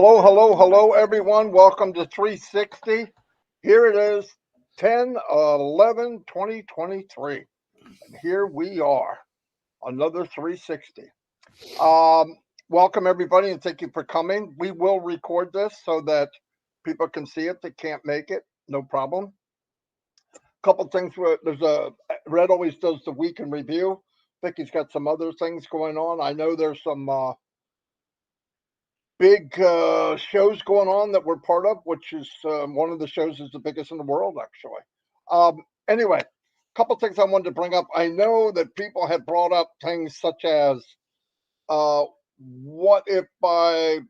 Hello, hello, hello, everyone. Welcome to 360. Here it is, 10/11/2023. And here we are, another 360. Um, Welcome, everybody, and thank you for coming. We will record this so that people can see it that can't make it. No problem. Couple things. There's a Red always does the week in review. I think he's got some other things going on. I know there's some big shows going on that we're part of, which is one of the shows is the biggest in the world, actually. Anyway, a couple things I wanted to bring up. I know that people have brought up things such as, uh, what if I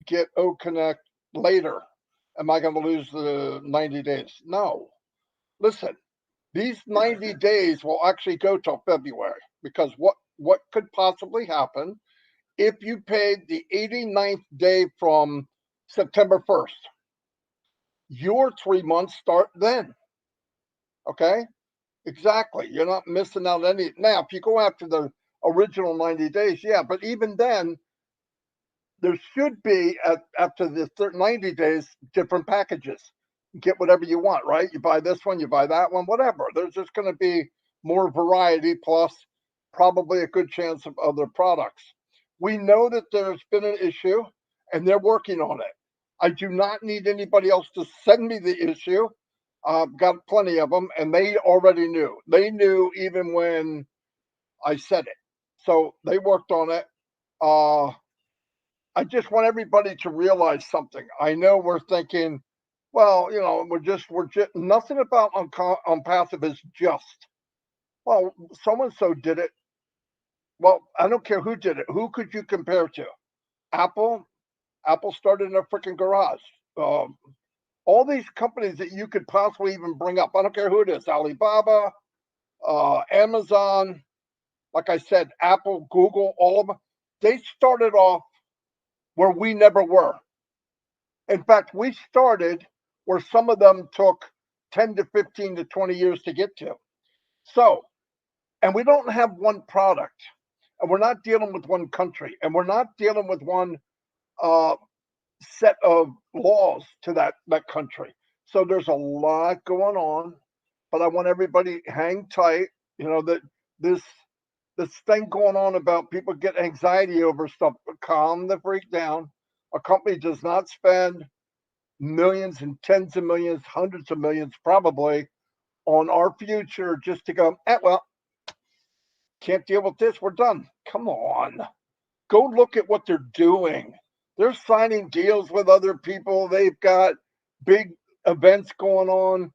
get O Connect later? Am I going to lose the 90 days? No. Listen, these 90 days will actually go till February because what could possibly happen if you paid the 89th day from September 1st, your 3 months start then. Okay? Exactly. You're not missing out any. Now, if you go after the original 90 days, yeah, but even then, there should be, after the 90 days, different packages. Get whatever you want, right? You buy this one, you buy that one, whatever. There's just going to be more variety, plus probably a good chance of other products. We know that there's been an issue and they're working on it. I do not need anybody else to send me the issue. I've got plenty of them, and they already knew. They knew even when I said it. So they worked on it. Uh, I just want everybody to realize something. I know we're thinking, well, we're just nothing about on passive is just. Well, so and so did it. Well, I don't care who did it. Who could you compare to? Apple. Apple started in a freaking garage. Um, all these companies that you could possibly even bring up. I don't care who it is. Alibaba, Amazon. Like I said, Apple, Google, all of them. They started off where we never were. In fact, we started where some of them took 10 to 15 to 20 years to get to. So, and we don't have one product, and we're not dealing with one country, and we're not dealing with one uh, set of laws to that country. So there's a lot going on, but I want everybody hang tight. You know that this this thing going on about people get anxiety over stuff. Calm the freak down. A company does not spend millions and tens of millions, hundreds of millions, probably on our future just to go. Well, can't deal with this. We're done. Come on, go look at what they're doing. They're signing deals with other people. They've got big events going on.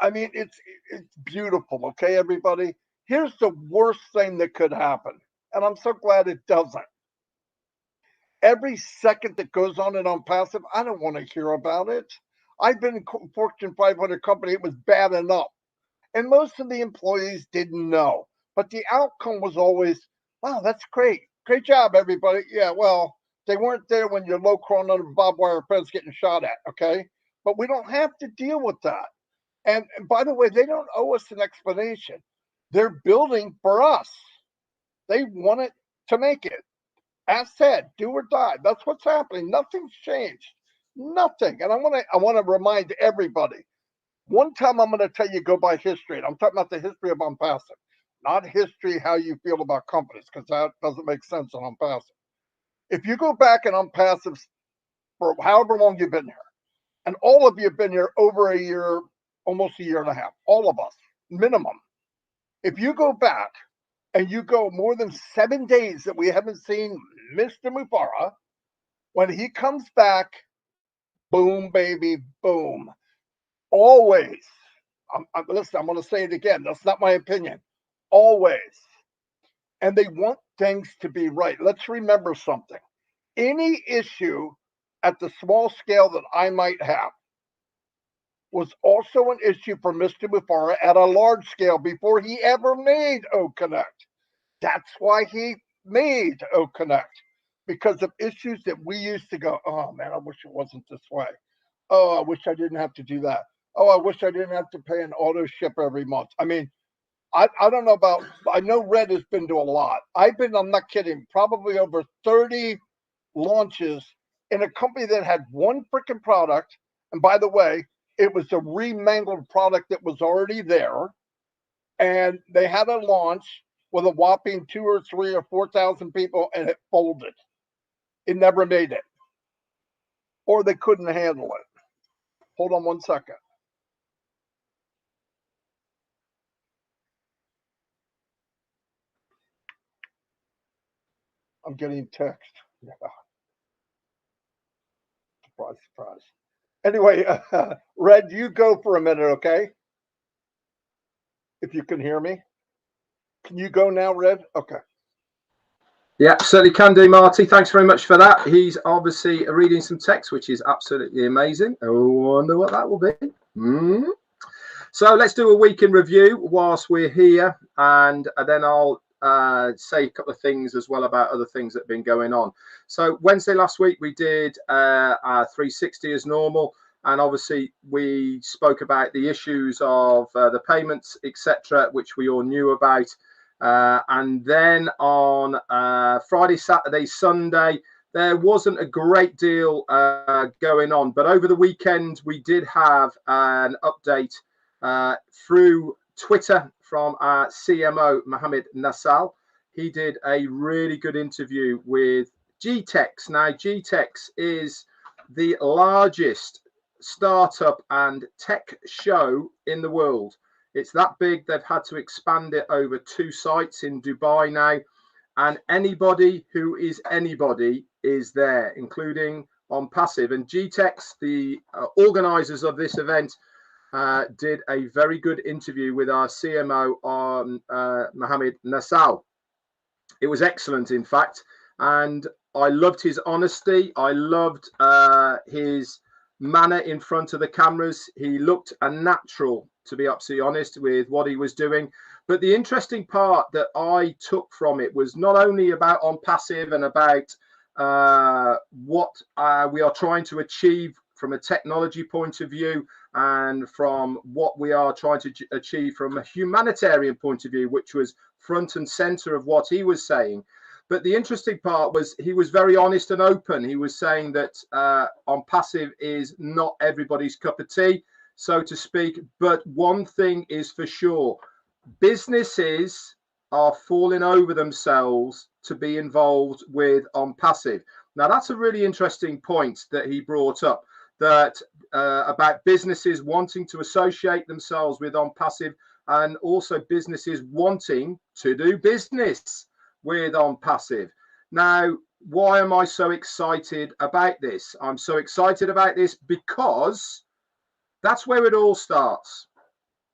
I mean, it's beautiful. Okay, everybody. Here's the worst thing that could happen, and I'm so glad it doesn't. Every second that goes on and on passive, I don't want to hear about it. I've been in Fortune 500 company. It was bad enough, and most of the employees didn't know. But the outcome was always, "Wow, that's great, great job, everybody." Yeah, well, they weren't there when you're low crawling under a barbed wire fence getting shot at. Okay, but we don't have to deal with that. And by the way, they don't owe us an explanation. They're building for us. They want it to make it. As said, do or die. That's what's happening. Nothing's changed. Nothing. And I want to remind everybody. One time I'm going to tell you go by history. And I'm talking about the history of ONPASSIVE, not history how you feel about companies, because that doesn't make sense on ONPASSIVE. If you go back and ONPASSIVE for however long you've been here, and all of you have been here over a year, almost a year and a half, all of us, minimum. If you go back and you go more than 7 days that we haven't seen Mr. Mufara, when he comes back, boom, baby, boom. Always. Listen, I'm going to say it again. That's not my opinion. Always. And they want things to be right. Let's remember something. Any issue at the small scale that I might have was also an issue for Mr. Mufara at a large scale before he ever made O Connect. That's why he made O Connect, because of issues that we used to go, oh man, I wish it wasn't this way. Oh, I wish I didn't have to do that. Oh, I wish I didn't have to pay an auto ship every month. I mean, I don't know about, I know Red has been to a lot. I'm not kidding, probably over 30 launches in a company that had one freaking product. And by the way, it was a remangled product that was already there. And they had a launch with a whopping 2 or 3 or 4,000 people, and it folded. It never made it, or they couldn't handle it. Hold on one second. I'm getting text. Yeah. Surprise, surprise. Anyway, Red, you go for a minute, okay? If you can hear me. Can you go now, Red? Okay. Yeah, certainly can do, Marty. Thanks very much for that. He's obviously reading some text, which is absolutely amazing. I wonder what that will be. So let's do a week in review whilst we're here, and then I'll say a couple of things as well about other things that have been going on. So Wednesday last week we did our 360 as normal, and obviously we spoke about the issues of the payments, etc., which we all knew about. And then on Friday, Saturday, Sunday, there wasn't a great deal going on. But over the weekend, we did have an update through Twitter from our CMO, Mohammed Nassal. He did a really good interview with GTEx. Now, GTEx is the largest startup and tech show in the world. It's that big, they've had to expand it over 2 sites in Dubai now. And anybody who is anybody is there, including ONPASSIVE. And GTEx, the organizers of this event, did a very good interview with our CMO on Mohammed Nassal. It was excellent, in fact. And I loved his honesty. I loved his manner in front of the cameras. He looked a natural, to be absolutely honest, with what he was doing. But the interesting part that I took from it was not only about ONPASSIVE and about what we are trying to achieve from a technology point of view, and from what we are trying to achieve from a humanitarian point of view, which was front and center of what he was saying. But the interesting part was he was very honest and open. He was saying that ONPASSIVE is not everybody's cup of tea, so to speak. But one thing is for sure, businesses are falling over themselves to be involved with ONPASSIVE. Now, that's a really interesting point that he brought up, that about businesses wanting to associate themselves with ONPASSIVE, and also businesses wanting to do business with ONPASSIVE. Now, why am I so excited about this? I'm so excited about this because that's where it all starts.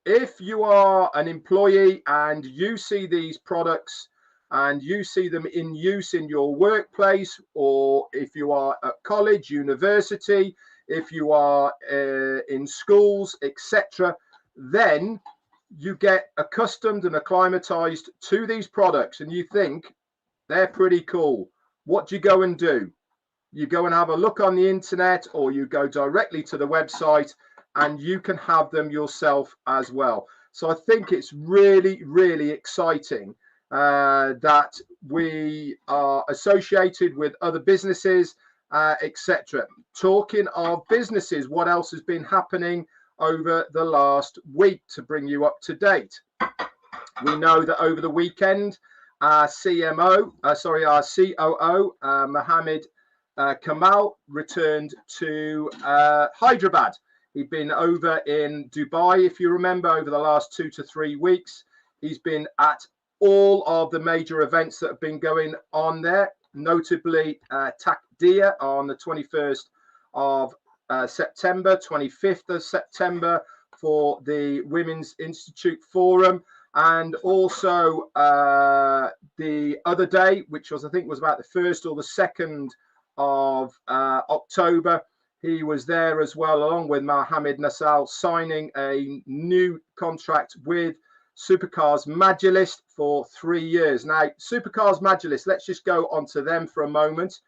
If you are an employee and you see these products and you see them in use in your workplace, or if you are at college, university, if you are in schools, etc., then you get accustomed and acclimatized to these products and you think they're pretty cool. What do you go and do? You go and have a look on the internet, or you go directly to the website and you can have them yourself as well. So I think it's really, really exciting that we are associated with other businesses, etc. Talking of businesses, what else has been happening over the last week to bring you up to date? We know that over the weekend, our COO, Mohammed Kamal, returned to Hyderabad. He'd been over in Dubai, if you remember, over the last 2 to 3 weeks. He's been at all of the major events that have been going on there, notably TACDIA on the 21st of September, 25th of September for the Women's Institute Forum, and also the other day, which was, I think, was about the 1st or the 2nd of October. He was there as well, along with Mohammed Nassal, signing a new contract with Supercars Majlis for 3 years. Now, Supercars Majlis, let's just go onto them for a moment.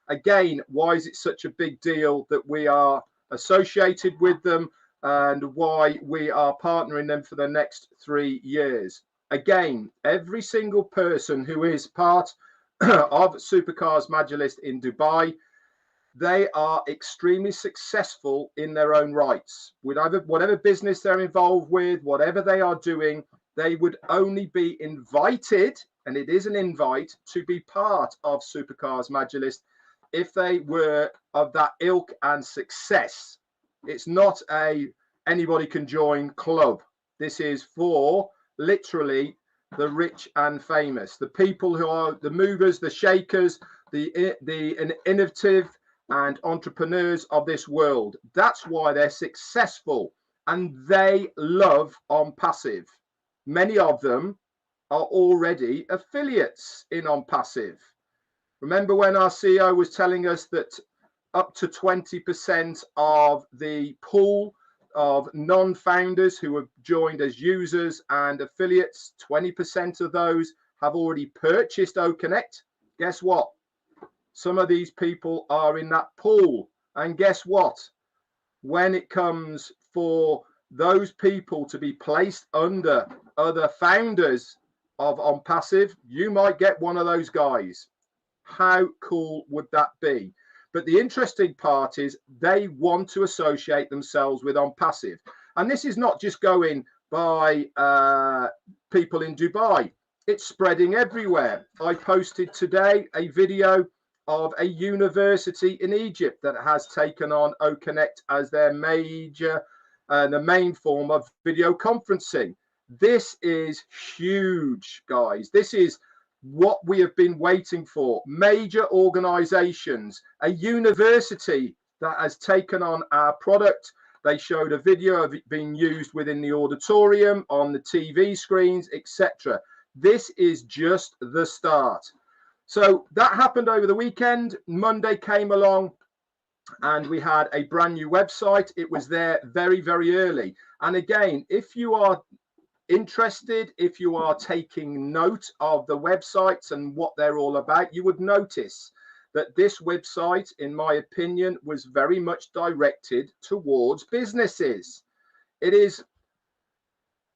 Again, why is it such a big deal that we are associated with them, and why we are partnering them for the next 3 years? Again, every single person who is part of Supercars Majlis in Dubai they are extremely successful in their own rights. Whatever business they're involved with, whatever they are doing, they would only be invited, and it is an invite, to be part of Supercars Majorlist if they were of that ilk and success. It's not a anybody can join club. This is for literally the rich and famous, the people who are the movers, the shakers, the innovative and entrepreneurs of this world. That's why they're successful, and they love ONPASSIVE. Many of them are already affiliates in ONPASSIVE. Remember when our CEO was telling us that up to 20% of the pool of non-founders who have joined as users and affiliates, 20% of those have already purchased OConnect? Guess what? Some of these people are in that pool. And guess what? When it comes for those people to be placed under other founders of ONPASSIVE, you might get one of those guys. How cool would that be? But the interesting part is they want to associate themselves with ONPASSIVE. And this is not just going by people in Dubai. It's spreading everywhere. I posted today a video of a university in Egypt that has taken on OConnect as their major, the main form of video conferencing. This is huge, guys. This is what we have been waiting for. Major organizations, a university that has taken on our product. They showed a video of it being used within the auditorium, on the TV screens, etc. This is just the start. So that happened over the weekend. Monday came along and we had a brand new website. It was there very, very early. And again, if you are interested, if you are taking note of the websites and what they're all about, you would notice that this website, in my opinion, was very much directed towards businesses. It is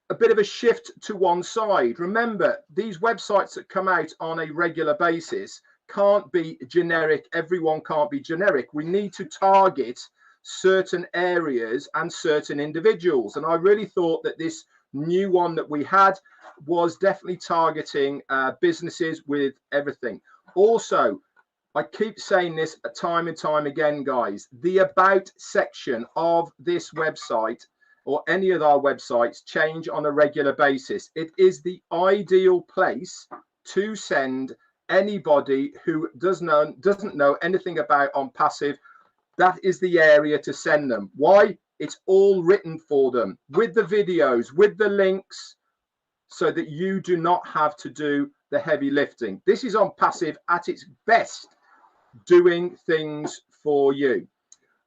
a bit of a shift to one side. Remember, these websites that come out on a regular basis can't be generic. Everyone can't be generic. We need to target certain areas and certain individuals. And I really thought that this new one that we had was definitely targeting businesses with everything. Also, I keep saying this time and time again, guys, the about section of this website or any of our websites change on a regular basis. It is the ideal place to send anybody who doesn't know anything about ONPASSIVE. That is the area to send them. Why? It's all written for them with the videos, with the links, so that you do not have to do the heavy lifting. This is ONPASSIVE at its best, doing things for you.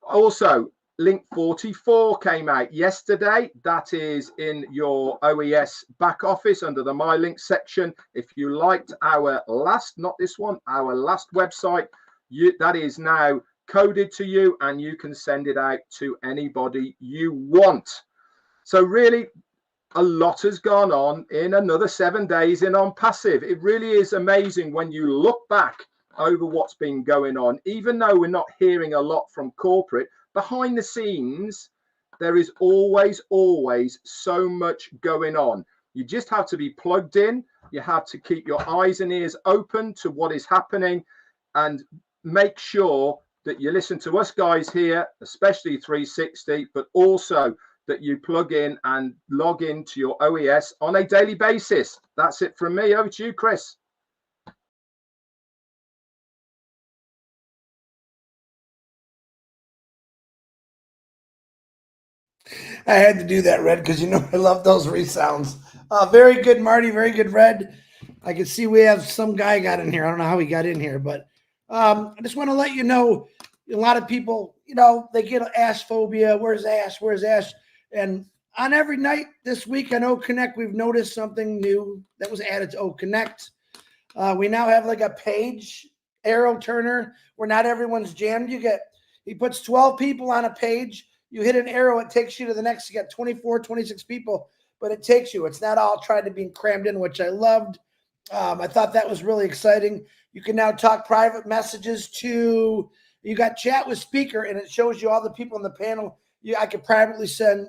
Also, link 44 came out yesterday. That is in your OES back office under the My Link section. If you liked our last, not this one, our last website, that is now coded to you and you can send it out to anybody you want. So really, a lot has gone on in another 7 days in ONPASSIVE. It really is amazing when you look back over what's been going on. Even though we're not hearing a lot from corporate, behind the scenes, there is always so much going on. You just have to be plugged in. You have to keep your eyes and ears open to what is happening and make sure that you listen to us guys here, especially 360, but also that you plug in and log into your OES on a daily basis. That's it from me. Over to you, Chris. I had to do that, Red, because you know I love those resounds. Very good, Marty. Very good, Red. I can see we have some guy got in here. I don't know how he got in here, but I just want to let you know, a lot of people, you know, they get ash phobia. Where's Ash? Where's Ash? And on every night this week on OConnect, we've noticed something new that was added to OConnect. We now have like a page arrow turner where not everyone's jammed. He puts 12 people on a page. You hit an arrow, it takes you to the next. You got 24, 26 people, but it takes you. It's not all trying to be crammed in, which I loved. I thought that was really exciting. You can now talk private messages to You got chat with speaker, and it shows you all the people in the panel. I could privately send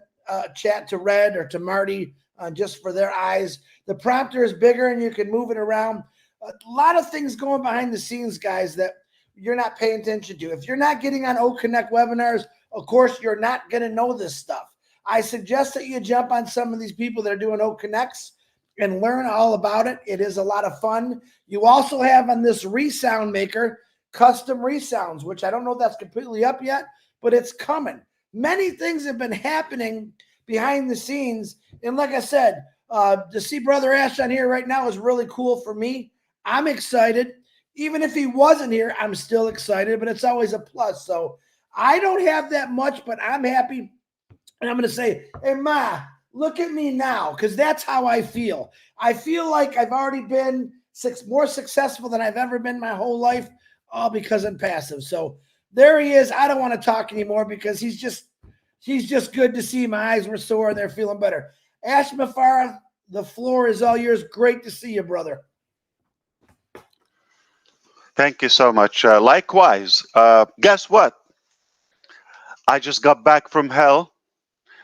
chat to Red or to Marty just for their eyes. The prompter is bigger, and you can move it around. A lot of things going behind the scenes, guys, that you're not paying attention to. If you're not getting on O Connect webinars, of course, you're not going to know this stuff. I suggest that you jump on some of these people that are doing O Connects and learn all about it. It is a lot of fun. You also have on this resound maker, custom resounds, which I don't know if that's completely up yet, but it's coming. Many things have been happening behind the scenes. And like I said, to see Brother Ash on here right now is really cool for me. I'm excited. Even if he wasn't here, I'm still excited, but it's always a plus. So I don't have that much, but I'm happy. And I'm going to say, hey, Ma, look at me now, because that's how I feel. I feel like I've already been more successful than I've ever been my whole life, all because I'm passive. So there he is. I don't want to talk anymore because he's just good to see. My eyes were sore and they're feeling better. Ash Mafara, the floor is all yours. Great to see you, brother. Thank you so much. Likewise, guess what? I just got back from hell,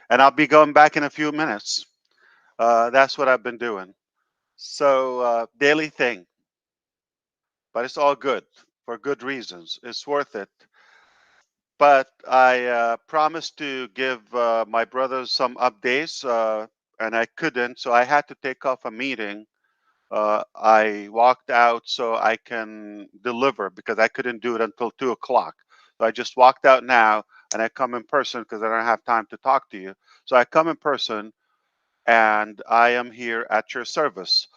and I'll be going back in a few minutes. That's what I've been doing. So, daily thing, but it's all good for good reasons. It's worth it. But I promised to give my brothers some updates, and I couldn't, so I had to take off a meeting. I walked out so I can deliver because I couldn't do it until 2 o'clock. So I just walked out now and I come in person because I don't have time to talk to you. So I come in person and I am here at your service.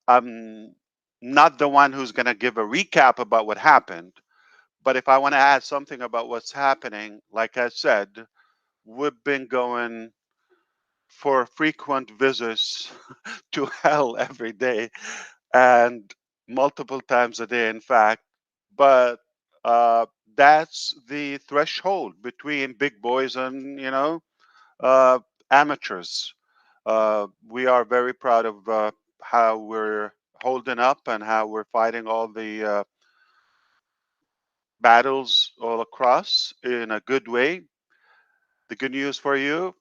I'm not the one who's going to give a recap about what happened, but if I want to add something about what's happening, like I said, we've been going for frequent visits to hell every day and multiple times a day, in fact. But that's the threshold between big boys and, uh, amateurs. We are very proud of how we're holding up and how we're fighting all the battles all across in a good way. The good news for you,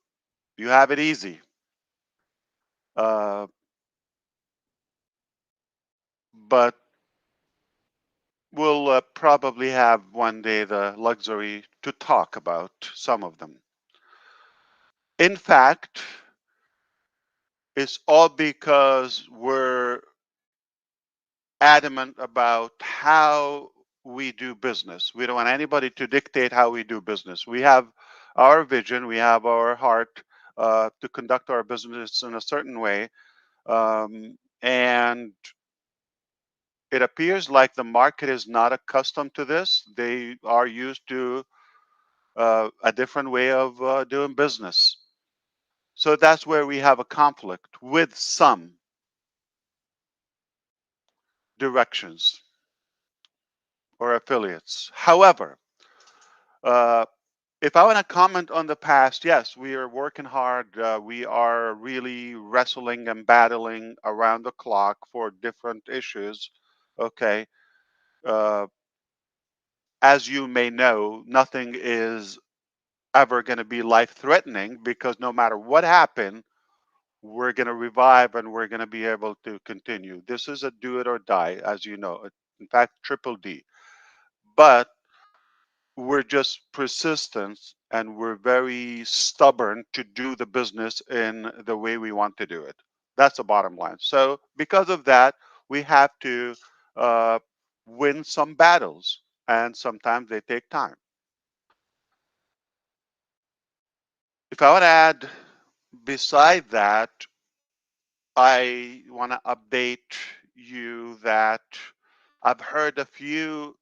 you have it easy. Uh, but we'll probably have one day the luxury to talk about some of them. In fact, it's all because we're adamant about how we do business. We don't want anybody to dictate how we do business. We have our vision, we have our heart to conduct our business in a certain way. And it appears like the market is not accustomed to this. They are used to a different way of doing business. So that's where we have a conflict with some directions or affiliates. However, if I want to comment on the past, yes, we are working hard. We are really wrestling and battling around the clock for different issues. Okay. Uh, as you may know, nothing is ever going to be life threatening because no matter what happened, we're going to revive and we're going to be able to continue. This is a do it or die, as you know. In fact, triple D. But we're just persistent and we're very stubborn to do the business in the way we want to do it. That's the bottom line. So, because of that, we have to uh, win some battles, and sometimes they take time. If I want to add, beside that, I want to update you that I've heard a few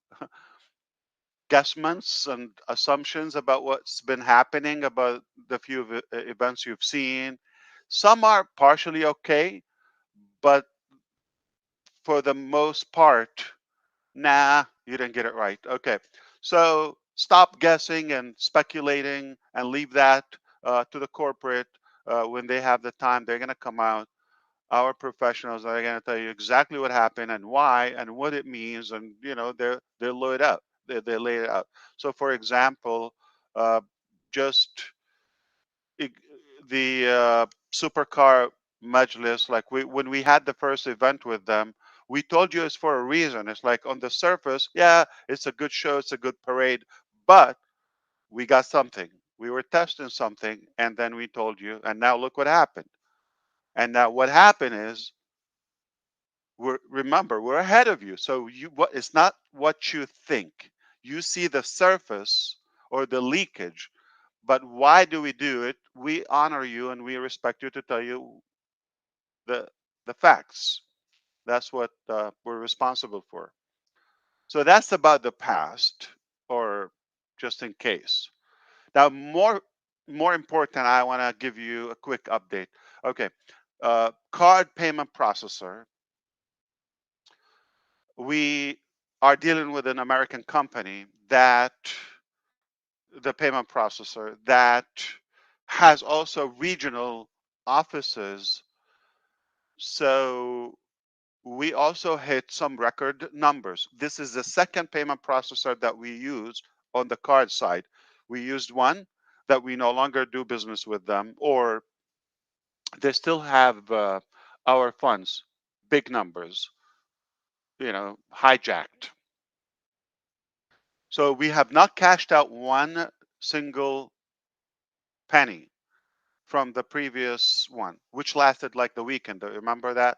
guessments and assumptions about what's been happening about the few events you've seen. Some are partially okay, but for the most part, nah, you didn't get it right. Okay, so stop guessing and speculating and leave that to the corporate. When they have the time, they're going to come out. Our professionals are going to tell you exactly what happened and why and what it means, and they'll load up. they lay it out. So, for example, just the supercar majlis, like when we had the first event with them, we told you it's for a reason. It's like on the surface, yeah, it's a good show, it's a good parade, but we got something. We were testing something, and then we told you, and now look what happened. And now what happened is, remember, we're ahead of you. So it's not what you think. You see the surface or the leakage, but why do we do it? We honor you and we respect you to tell you the facts. That's what we're responsible for. So that's about the past, or just in case. Now, more important, I want to give you a quick update. Okay, card payment processor. We are dealing with an American company that the payment processor that has also regional offices. So we also hit some record numbers. This is the second payment processor that we use on the card side. We used one that we no longer do business with them, or they still have our funds, big numbers, hijacked. So we have not cashed out one single penny from the previous one, which lasted like the weekend. Do you remember that?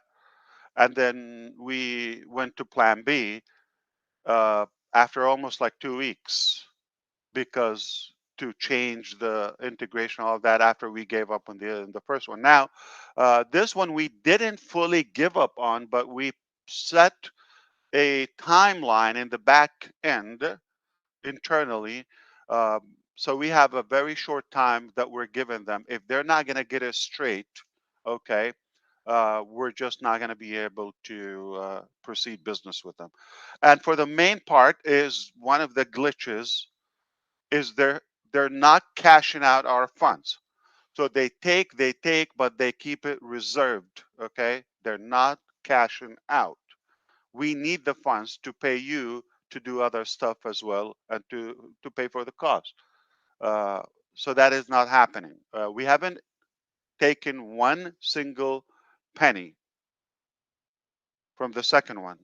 And then we went to plan B after almost like 2 weeks, because to change the integration, all of that, after we gave up on the first one. Now, this one we didn't fully give up on, but we set a timeline in the back end internally. So we have a very short time that we're giving them. If they're not going to get it straight, okay, we're just not going to be able to proceed business with them. And for the main part is one of the glitches is they're not cashing out our funds. So they take, but they keep it reserved. Okay, they're not cashing out. We need the funds to pay you to do other stuff as well, and to pay for the cost. Uh, so that is not happening. We haven't taken one single penny from the second one,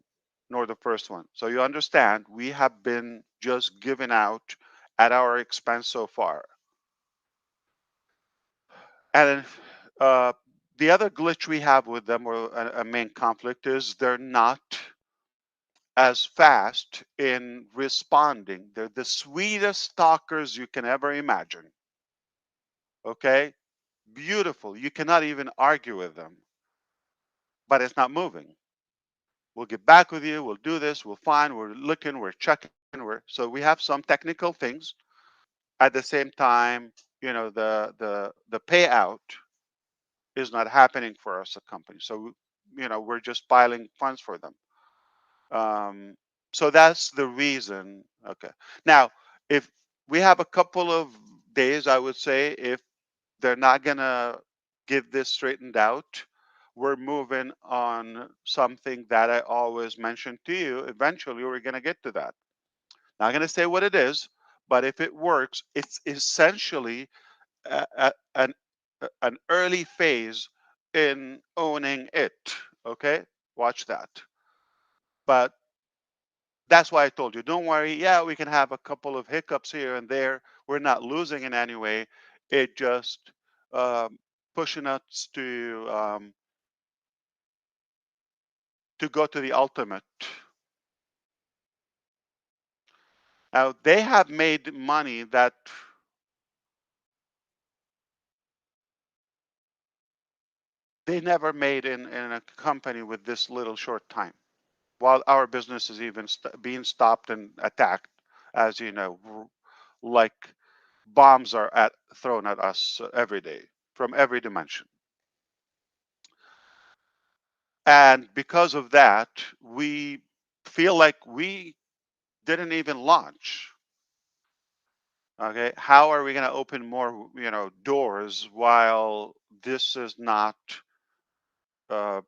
nor the first one. So you understand, we have been just giving out at our expense so far. And the other glitch we have with them, or a main conflict, is they're not as fast in responding. They're the sweetest stalkers you can ever imagine. Okay? Beautiful. You cannot even argue with them, but it's not moving. We'll get back with you. We'll do this. We'll find. We're looking. We're checking. So we have some technical things. At the same time, the payout is not happening for us, a company. So we're just piling funds for them. So that's the reason. Okay. Now, if we have a couple of days, I would say, if they're not gonna get this straightened out, we're moving on something that I always mention to you. Eventually, we're gonna get to that. Not gonna say what it is, but if it works, it's essentially an early phase in owning it. Okay, watch that. But that's why I told you, don't worry. Yeah, we can have a couple of hiccups here and there. We're not losing in any way. It just pushing us to go to the ultimate. Now they have made money that they never made in a company with this little short time. While our business is even being stopped and attacked, as you know, like bombs are thrown at us every day from every dimension. And because of that, we feel like we didn't even launch. Okay, how are we going to open more, doors while this is not uh,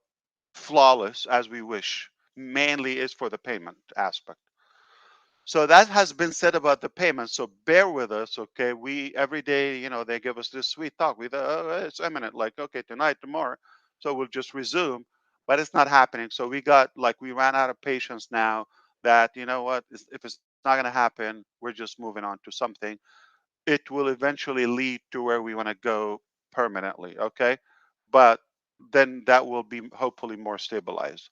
flawless as we wish? Mainly is for the payment aspect. So that has been said about the payment. So bear with us, okay? We every day, they give us this sweet talk. We thought, oh, it's imminent, like okay, tonight, tomorrow. So we'll just resume, but it's not happening. So we ran out of patience now. That you know what, if it's not going to happen, we're just moving on to something. It will eventually lead to where we want to go permanently, okay? But then that will be hopefully more stabilized.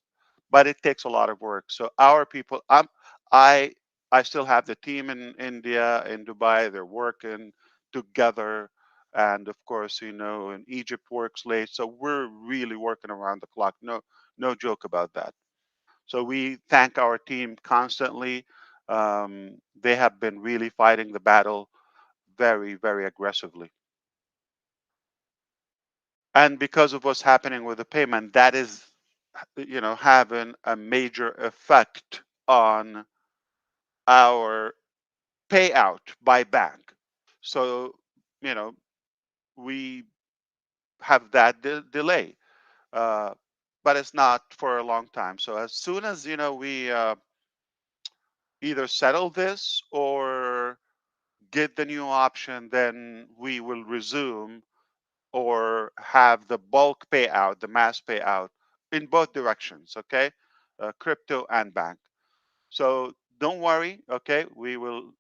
But it takes a lot of work. So our people, I I still have the team in India, in Dubai. They're working together, and of course, in Egypt works late. So we're really working around the clock. No joke about that. So we thank our team constantly. They have been really fighting the battle very, very aggressively. And because of what's happening with the payment, that is, having a major effect on our payout by bank. So, you know, we have that delay, uh, but it's not for a long time. So as soon as, we either settle this or get the new option, then we will resume or have the bulk payout, the mass payout in both directions, okay? Crypto and bank. So don't worry, okay? We will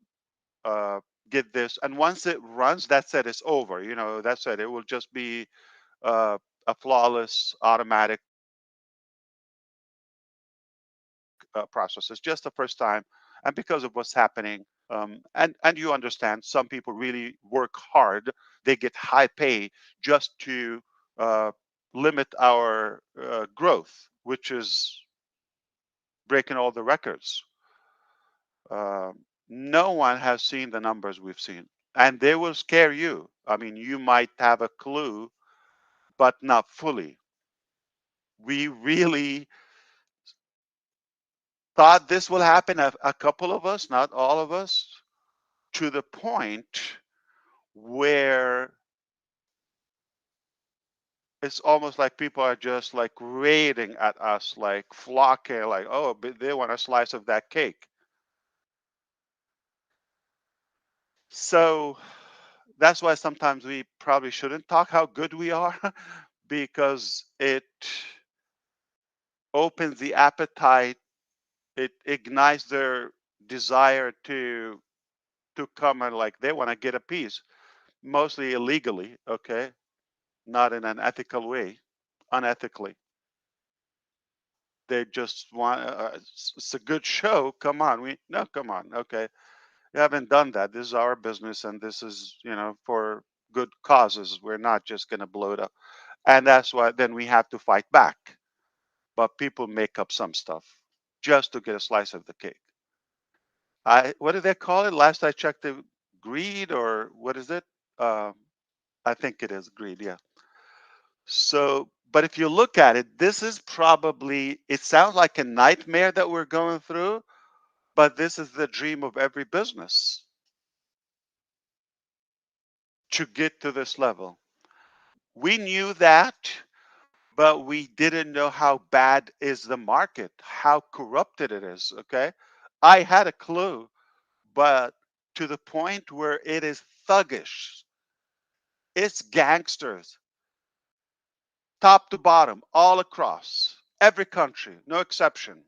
uh, get this. And once it runs, that's it, it's over. That's it. It will just be a flawless automatic process. It's just the first time. And because of what's happening, and you understand, some people really work hard. They get high pay just to uh, limit our growth, which is breaking all the records. No one has seen the numbers we've seen, and they will scare you. I mean, you might have a clue, but not fully. We really thought this will happen, a couple of us, not all of us, to the point where it's almost like people are just like raiding at us, like flocking, like, oh, but they want a slice of that cake. So that's why sometimes we probably shouldn't talk how good we are because it opens the appetite, it ignites their desire to come and like they want to get a piece, mostly illegally, okay, not in an ethical way, unethically. They just want it's a good show. Come on, we no, come on, okay. We haven't done that. This is our business, and this is for good causes. We're not just going to blow it up, and that's why then we have to fight back. But people make up some stuff just to get a slice of the cake. What do they call it? Last I checked, the greed or what is it? Um, I think it is greed. Yeah. So, but if you look at it, this is probably. It sounds like a nightmare that we're going through, but this is the dream of every business to get to this level. We knew that, but we didn't know how bad is the market, how corrupted it is. Okay. I had a clue, but to the point where it is thuggish. It's gangsters, top to bottom, all across every country, no exception.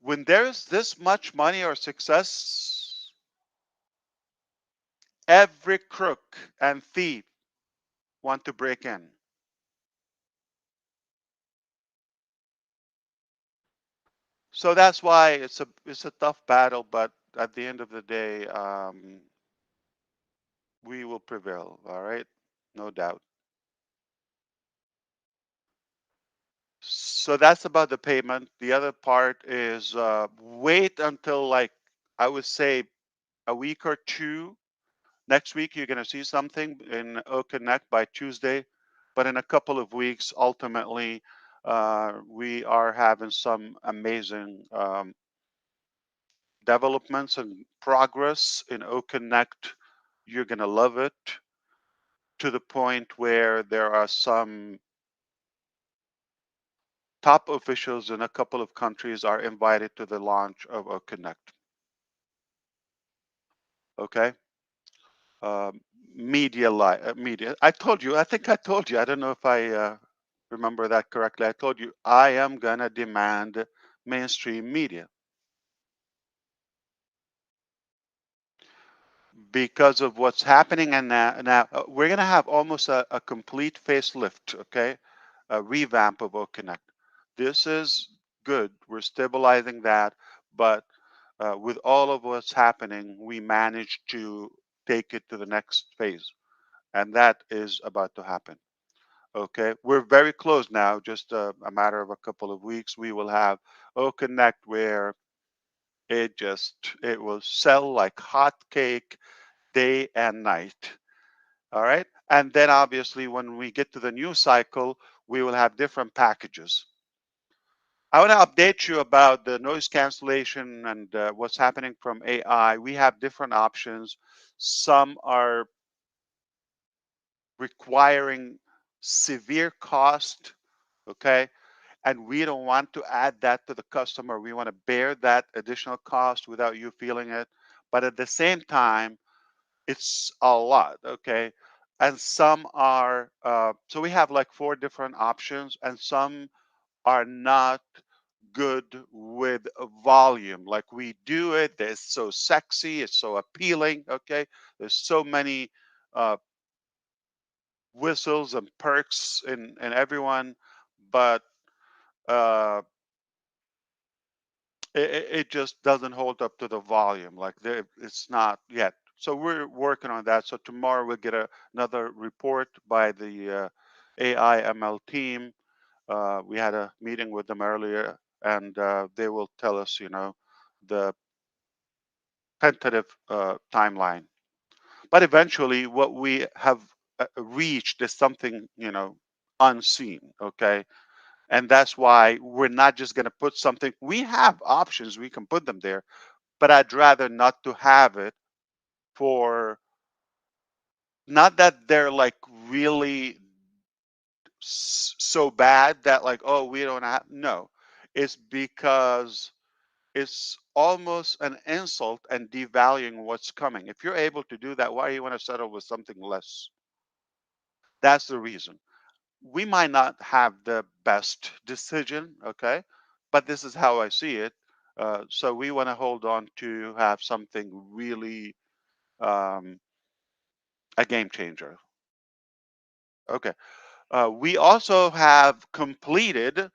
When there's this much money or success, every crook and thief want to break in. So that's why it's a tough battle, but at the end of the day, we will prevail. All right, no doubt. So that's about the payment. The other part is wait until like I would say a week or two. Next week you're going to see something in Connect by Tuesday, but in a couple of weeks, ultimately, we are having some amazing developments and progress in Connect. You're going to love it to the point where there are some top officials in a couple of countries are invited to the launch of Connect. Okay. Um, media. I told you. I think I told you. I don't know if I remember that correctly. I told you I am gonna demand mainstream media because of what's happening. And now we're gonna have almost a complete facelift. Okay, a revamp of OConnect. This is good. We're stabilizing that, but with all of what's happening, we managed to take it to the next phase, and that is about to happen. Okay, we're very close now. Just a matter of a couple of weeks, we will have OConnect where it will sell like hot cake day and night. All right, and then obviously when we get to the new cycle, we will have different packages. I want to update you about the noise cancellation and what's happening from AI. We have different options. Some are requiring severe cost, okay? And we don't want to add that to the customer. We want to bear that additional cost without you feeling it. But at the same time, it's a lot, okay? And some are, so we have like 4 different options, and some are not good with volume. Like we do it, it's so sexy, it's so appealing, okay? There's so many whistles and perks in everyone, but uh, it just doesn't hold up to the volume. Like it's not yet. So we're working on that. So tomorrow we'll get another report by the AI ML team. We had a meeting with them earlier, and they will tell us, the tentative timeline. But eventually, what we have reached is something, unseen. Okay, and that's why we're not just going to put something. We have options; we can put them there, but I'd rather not to have it for. Not that they're like really so bad that like, oh, we don't have. No, it's because it's almost an insult and devaluing what's coming. If you're able to do that, why do you want to settle with something less? That's the reason. We might not have the best decision, okay, but this is how I see it. So we want to hold on to have something really um, a game changer. Okay. We also have completed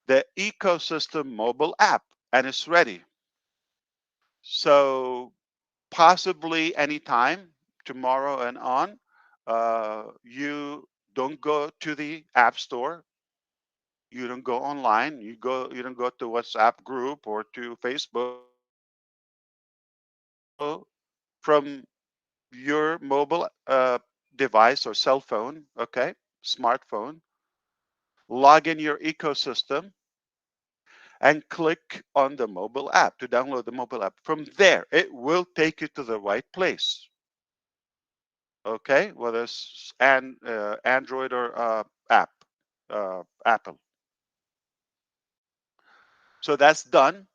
the ecosystem mobile app, and it's ready. So possibly anytime tomorrow and on, you don't go to the app store, you don't go online, you don't go to WhatsApp group or to Facebook. So from your mobile device or cell phone, okay, smartphone, log in your ecosystem and click on the mobile app to download the mobile app. From there, it will take you to the right place. Okay, whether it's Android or Apple. So that's done.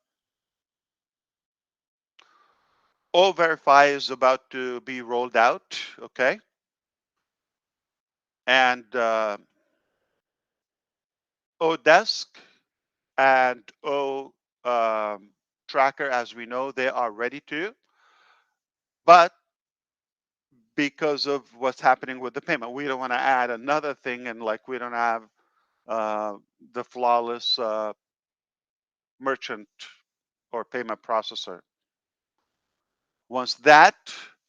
O Verify is about to be rolled out. Okay, and Odesk and O Tracker, as we know, they are ready to, but because of what's happening with the payment, we don't want to add another thing, and like we don't have uh, the flawless merchant or payment processor. Once that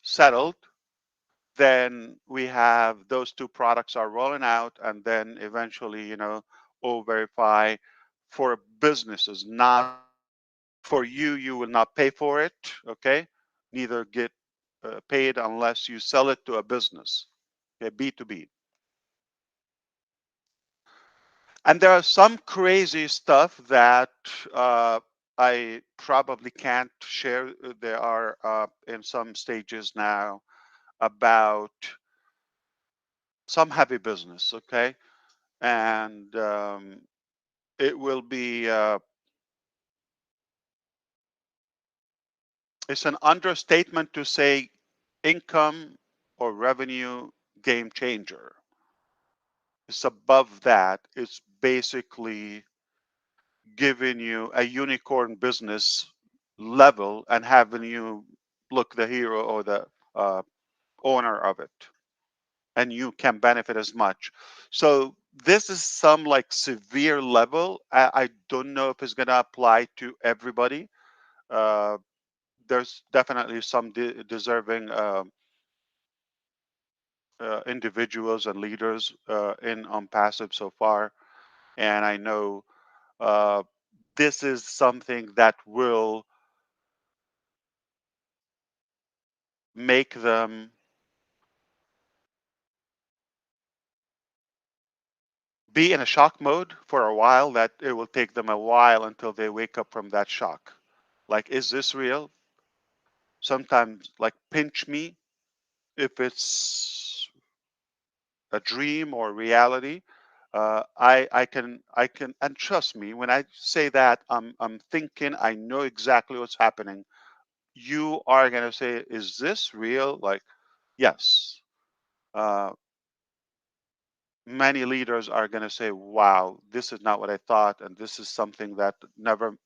settled, then we have those 2 products are rolling out, and then eventually, O Verify for businesses, not for you. You will not pay for it. Okay, neither get paid unless you sell it to a business. Okay, B2B. And there are some crazy stuff that I probably can't share. There are in some stages now about some heavy business, okay? And it will be, it's an understatement to say income or revenue game changer. It's above that. It's basically giving you a unicorn business level and having you look the hero or the uh, owner of it, and you can benefit as much. So this is some like severe level. I don't know if it's going to apply to everybody. Uh, there's definitely some deserving individuals and leaders in ONPASSIVE so far, and I know uh, this is something that will make them be in a shock mode for a while, that it will take them a while until they wake up from that shock. Like, is this real? Sometimes, like, pinch me if it's a dream or reality. I can, and trust me when I say that, I'm thinking, I know exactly what's happening. You are gonna say, "Is this real?" Like, yes. Uh, Many leaders are gonna say, "Wow, this is not what I thought, and this is something that never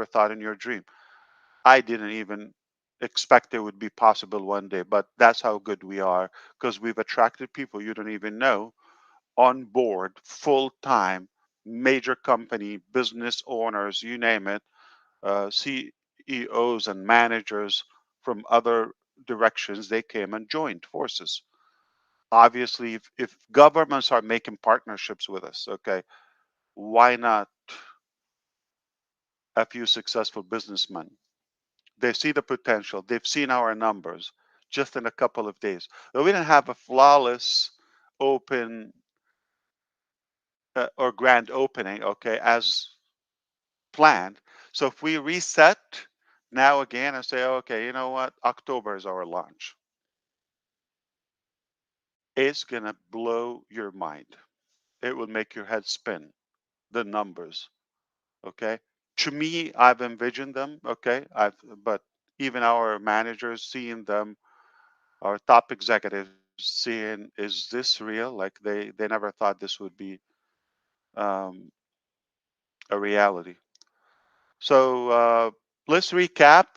thought in your dream. I didn't even expect it would be possible one day." But that's how good we are, because we've attracted people you don't even know on board full time, major company, business owners, you name it, CEOs and managers from other directions. They came and joined forces. Obviously, if governments are making partnerships with us, okay, why not a few successful businessmen? They see the potential. They've seen our numbers just in a couple of days. Though we didn't have a flawless open or grand opening, okay, as planned. So if we reset now again and say, okay, you know what, October is our launch, it's gonna blow your mind. It will make your head spin. The numbers, okay. To me, I've envisioned them, okay. But even our managers seeing them, our top executives seeing, is this real? Like, they never thought this would be um, a reality. So let's recap.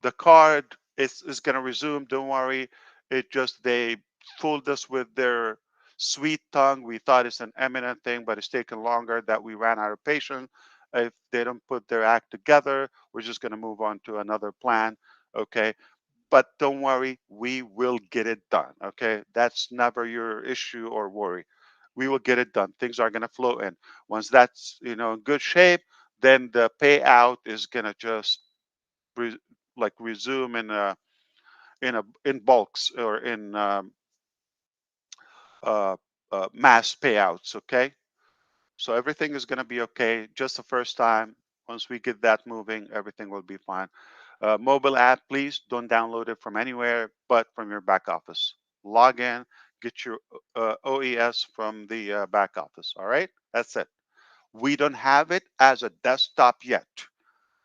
The card is going to resume. Don't worry. It just, they fooled us with their sweet tongue. We thought it's an imminent thing, but it's taken longer, that we ran out of patience. If they don't put their act together, we're just going to move on to another plan. Okay. But don't worry, we will get it done. Okay. That's never your issue or worry. We will get it done. Things are going to flow in. Once that's, in good shape, then the payout is going to just re- like resume in bulks, or in uh, mass payouts. Okay, so everything is going to be okay. Just the first time. Once we get that moving, everything will be fine. Mobile app, please don't download it from anywhere but from your back office. Log in, get your OES from the back office. All right, that's it. We don't have it as a desktop yet,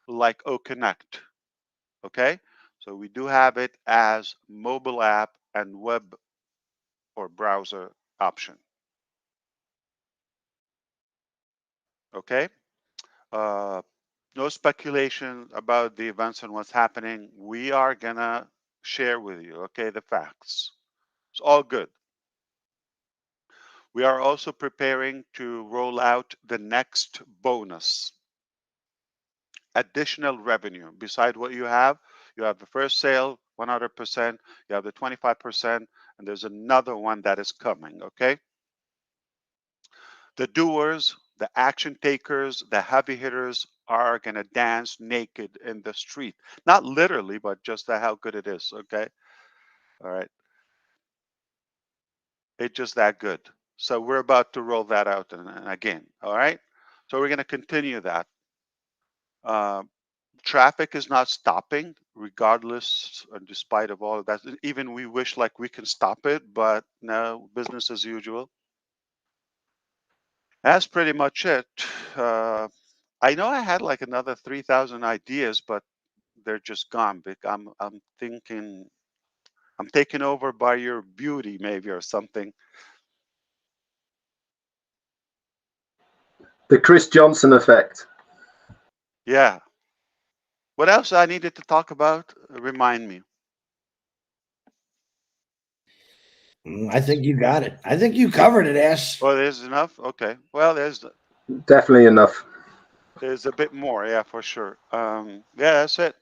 like O Connect. Okay, so we do have it as mobile app and web or browser option. Okay, uh, no speculation about the events and what's happening. We are gonna share with you, okay, the facts. It's all good. We are also preparing to roll out the next bonus, additional revenue. Beside what you have the first sale 100%, you have the 25%, and there's another one that is coming. Okay, the doers, the action takers, the heavy hitters are going to dance naked in the street. Not literally, but just how good it is. Okay. All right. It's just that good. So we're about to roll that out and again. All right. So we're going to continue that. Uh, Traffic is not stopping, regardless and despite of all of that. Even we wish like we can stop it, but no, business as usual. That's pretty much it. I know I had like another 3,000 ideas, but they're just gone. I'm thinking I'm taken over by your beauty, maybe, or something. The Chris Johnson effect. Yeah. What else I needed to talk about? Remind me. I think you got it. I think you covered it, Ash. Oh, there's enough. Okay. Well, Definitely enough. there's a bit more. Yeah, for sure. Yeah, that's it.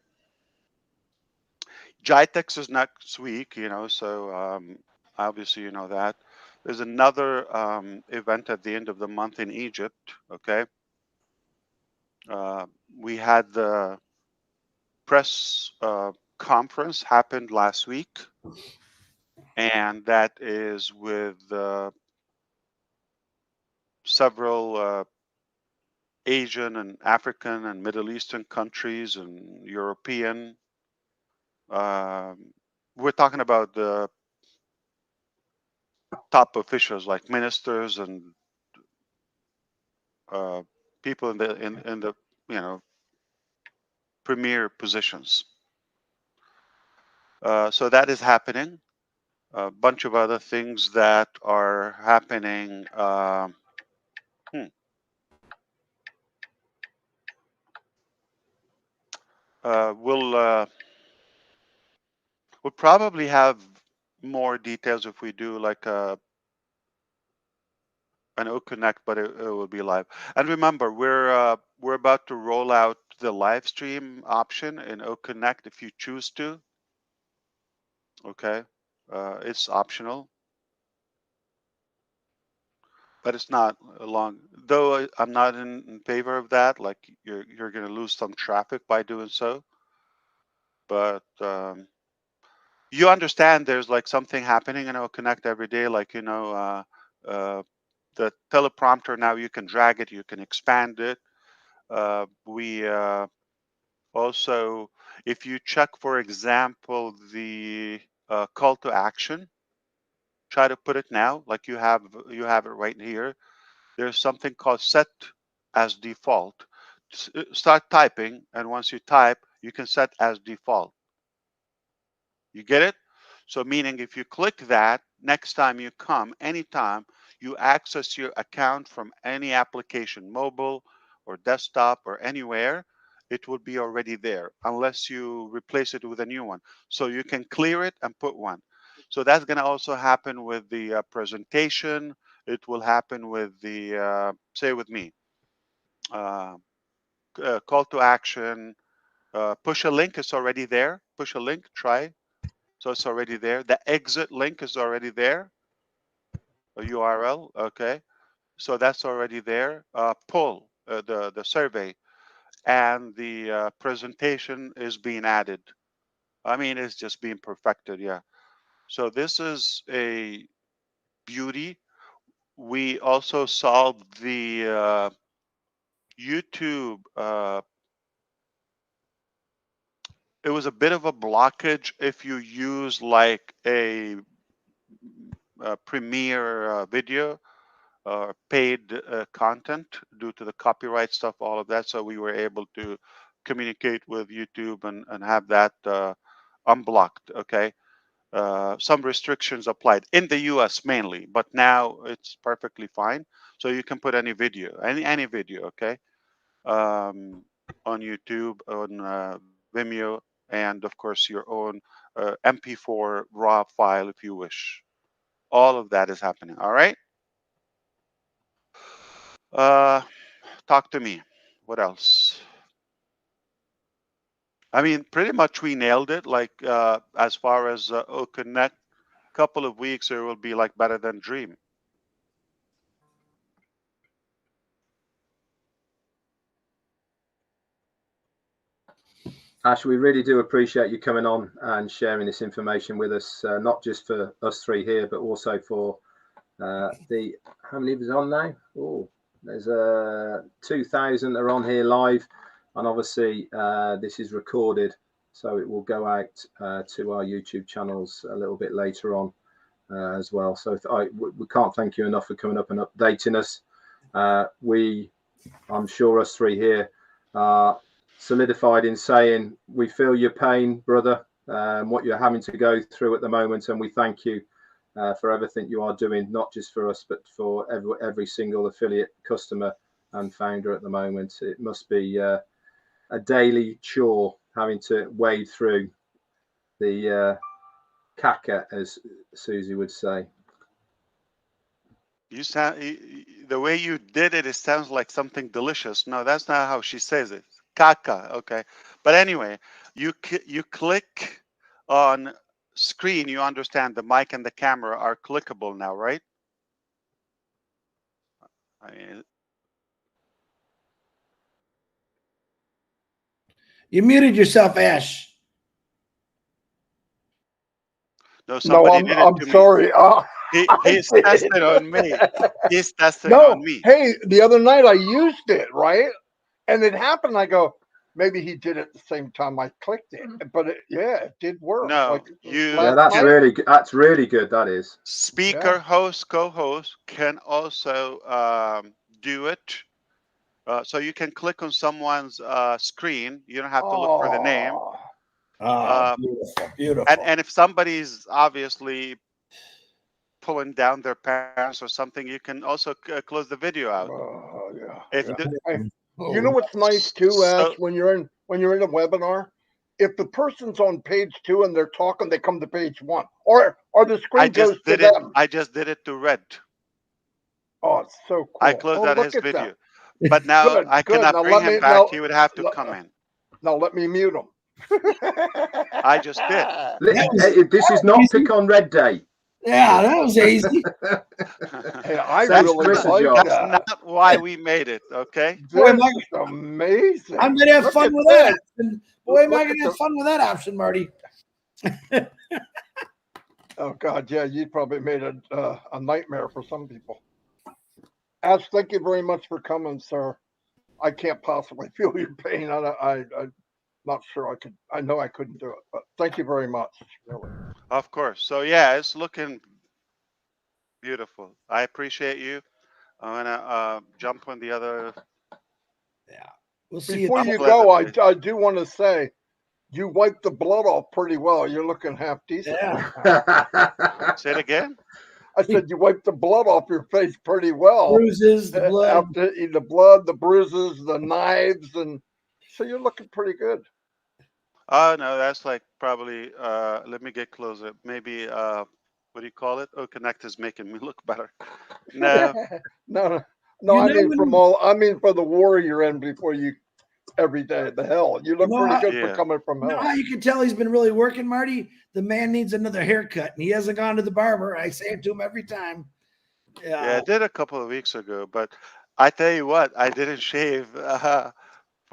Jitex is next week, so obviously you know that. There's another event at the end of the month in Egypt. Okay. We had the press conference happened last week, and that is with several Asian and African and Middle Eastern countries and European. We're talking about the top officials like ministers and people in the premier positions. So that is happening. A bunch of other things that are happening. We'll probably have more details if we do like an OConnect, but it will be live. And remember, we're about to roll out the live stream option in OConnect if you choose to. Okay, it's optional, but it's not long. Though I'm not in favor of that. Like you're going to lose some traffic by doing so. But you understand there's like something happening in OConnect every day, like the teleprompter now you can drag it, you can expand it. We also, if you check, for example, the call to action, try to put it now, like you have it right here. There's something called set as default. Start typing, and once you type, you can set as default. You get it? So meaning if you click that, next time you come, anytime you access your account from any application, mobile or desktop or anywhere, it will be already there unless you replace it with a new one. So you can clear it and put one. So that's going to also happen with the presentation. It will happen with the, say with me, uh, call to action, push a link is already there. Push a link, try. So it's already there. The exit link is already there. A URL, okay. So that's already there. Pull the survey, and the presentation is being added. I mean, it's just being perfected. Yeah. So this is a beauty. We also solved the YouTube. It was a bit of a blockage if you use like a Premiere video paid content due to the copyright stuff, all of that. So we were able to communicate with YouTube and have that unblocked. Okay. Some restrictions applied in the US mainly, but now it's perfectly fine. So you can put any video, any video, okay, on YouTube, on Vimeo, and of course your own MP4 RAW file if you wish. All of that is happening. All right. Uh, Talk to me. What else? I mean, pretty much we nailed it. Like as far as Connect, couple of weeks, it will be like better than Dream. Ash, we really do appreciate you coming on and sharing this information with us, not just for us three here, but also for the, how many of us on now? Oh, there's 2,000 are on here live, and obviously this is recorded, so it will go out to our YouTube channels a little bit later on as well. So we can't thank you enough for coming up and updating us. I'm sure us three here are solidified in saying we feel your pain, brother, what you're having to go through at the moment, and we thank you for everything you are doing, not just for us, but for every single affiliate, customer, and founder at the moment. It must be a daily chore having to wade through the caca, as Susie would say. You sound the way you did it. It sounds like something delicious. No, that's not how she says it. Caca. Okay, but anyway, you click on screen. You understand the mic and the camera are clickable now, right? I mean, You muted yourself, Ash. no, No, somebody did it I'm to me. sorry. He's did. testing on me. He's testing No, on me. hey, the other night I used it, right? And it happened. I go, maybe he did it at the same time I clicked it. But it did work. No, Like you Yeah, last that's night. really good. That is. speaker, Yeah. host, co-host can also do it. So you can click on someone's screen. You don't have to look for the name. Oh, Uh, beautiful, beautiful. and if somebody's obviously pulling down their pants or something, you can also close the video out. Yeah. If Yeah. the, Hey, Oh, you know what's nice too, Ash, so when you're in a webinar? If the person's on page 2 and they're talking, they come to page 1, or the I screen just goes to did it. them. I just did it to Red. Oh, it's so I cool. closed Oh, out look his at video, that. but now Good, I good. cannot Now bring let him me back. He would have to come in. let me mute him. I just did. This is not pick on Red Day. yeah, that was easy. Hey, I Saves really Chris a like job. That's that. not why we made it. Okay. Boy, This am I, is amazing. I'm gonna have Look fun at with that this. option. Boy, am I Look gonna at have fun with that option, Marty. Oh God, yeah, you probably made it a nightmare for some people. Ash, thank you very much for coming, sir. I can't possibly feel your pain. I'm not sure I could. I know I couldn't do it, but thank you very much. Really. Of course. So yeah, it's looking beautiful. I appreciate you. I'm gonna jump on the other. Yeah, we'll see Before you. you couple other go, places. I do want to say you wiped the blood off pretty well. You're looking half decent Yeah. right now. Say it again. I said you wiped the blood off your face pretty well Bruises, the blood. after the blood, the bruises, the knives, and so you're looking pretty good. Oh no, that's like probably. Let me get closer. Maybe. What do you call it? Oh, Connect is making me look better. No. No. You I know mean when, I mean for the war you're in before you every day. The hell, you look pretty good for Yeah. coming from you know hell. how you can tell he's been really working, Marty? The man needs another haircut, and he hasn't gone to the barber. I say it to him every time. Yeah, I did a couple of weeks ago, but I tell you what, I didn't shave for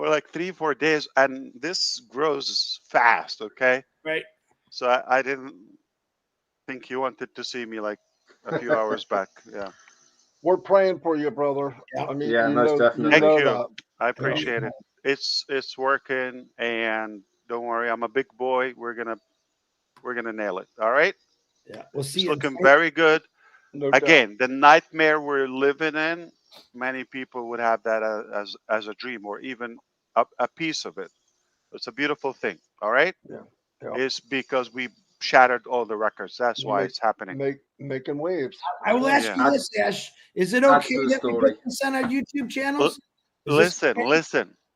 like 3, 4 days, and this grows fast. Okay, Right. so I didn't think you wanted to see me like a few hours back. Yeah. We're praying for you, brother. Yeah. I mean, Yeah, most you definitely. Thank know you. that. I appreciate it. It's working, and don't worry, I'm a big boy. We're gonna nail it. All right. Yeah. We'll see It's you. looking very good. No doubt. Again, the nightmare we're living in, many people would have that as a dream or even a piece of it. It's a beautiful thing. All right. Yeah. Yeah. It's because we shattered all the records. That's why it's happening. Making waves. I will ask Yeah. you this, Ash. Is it Adds okay to the that we story. put this on our YouTube L- channels? Is this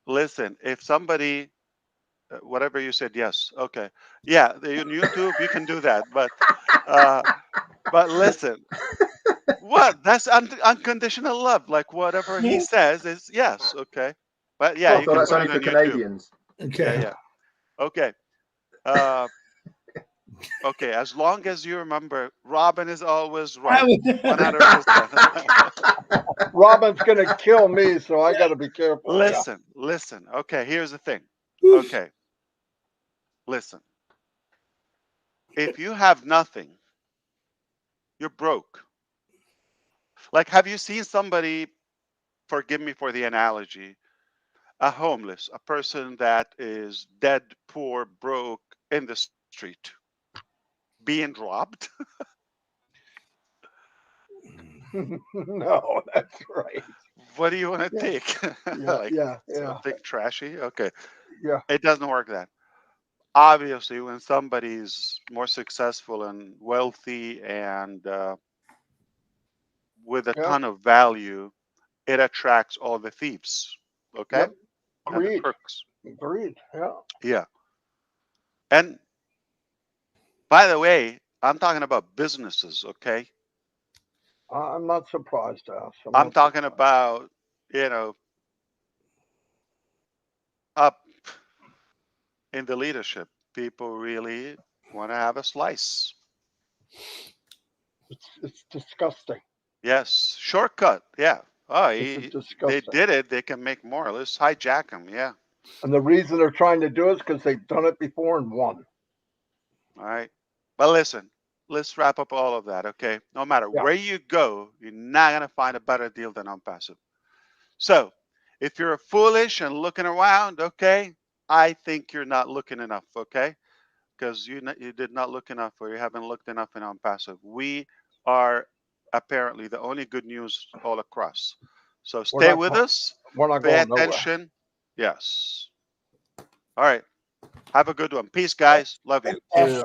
listen. If somebody, whatever you said, yes, okay, yeah, on YouTube you can do that, uh, but listen, what? That's unconditional love. Like whatever he says is yes, okay, but yeah, I you thought can that's put only it for on YouTube. Canadians. okay? Yeah, okay. Uh, okay, as long as you remember, Robin is always right. 100%. Robin's gonna kill me, so I got to be careful. Listen. Okay, here's the thing. Oof. Okay, listen. If you have nothing, you're broke. Like, have you seen somebody, forgive me for the analogy, a homeless, a person that is dead, poor, broke in the street, being robbed? No, that's right. What do you want to Yeah. take? Yeah, Like yeah, something trashy? Okay. yeah. It doesn't work that. Obviously, when somebody's more successful and wealthy and with a Yeah. ton of value, it attracts all the thieves. Okay. Yep. And the Agreed. crooks. Agreed. Yeah. Yeah. And by the way, I'm talking about businesses. Okay. I'm not surprised, Ash. I'm talking about, up in the leadership. People really want to have a slice. It's disgusting. Yes. Shortcut. Yeah. Oh, It's they disgusting. did it. They can make more. Let's hijack them. Yeah. And the reason they're trying to do it is because they've done it before and won. All right. But listen, let's wrap up all of that. Okay. No matter Yeah. where you go, you're not going to find a better deal than ONPASSIVE. So if you're foolish and looking around, okay, I think you're not looking enough. Okay. Because you did not look enough, or you haven't looked enough in ONPASSIVE. We are apparently the only good news all across. So stay with us. We're not Pay going nowhere. attention. Yes. All right. Have a good one. Peace, guys. Love you. Yeah.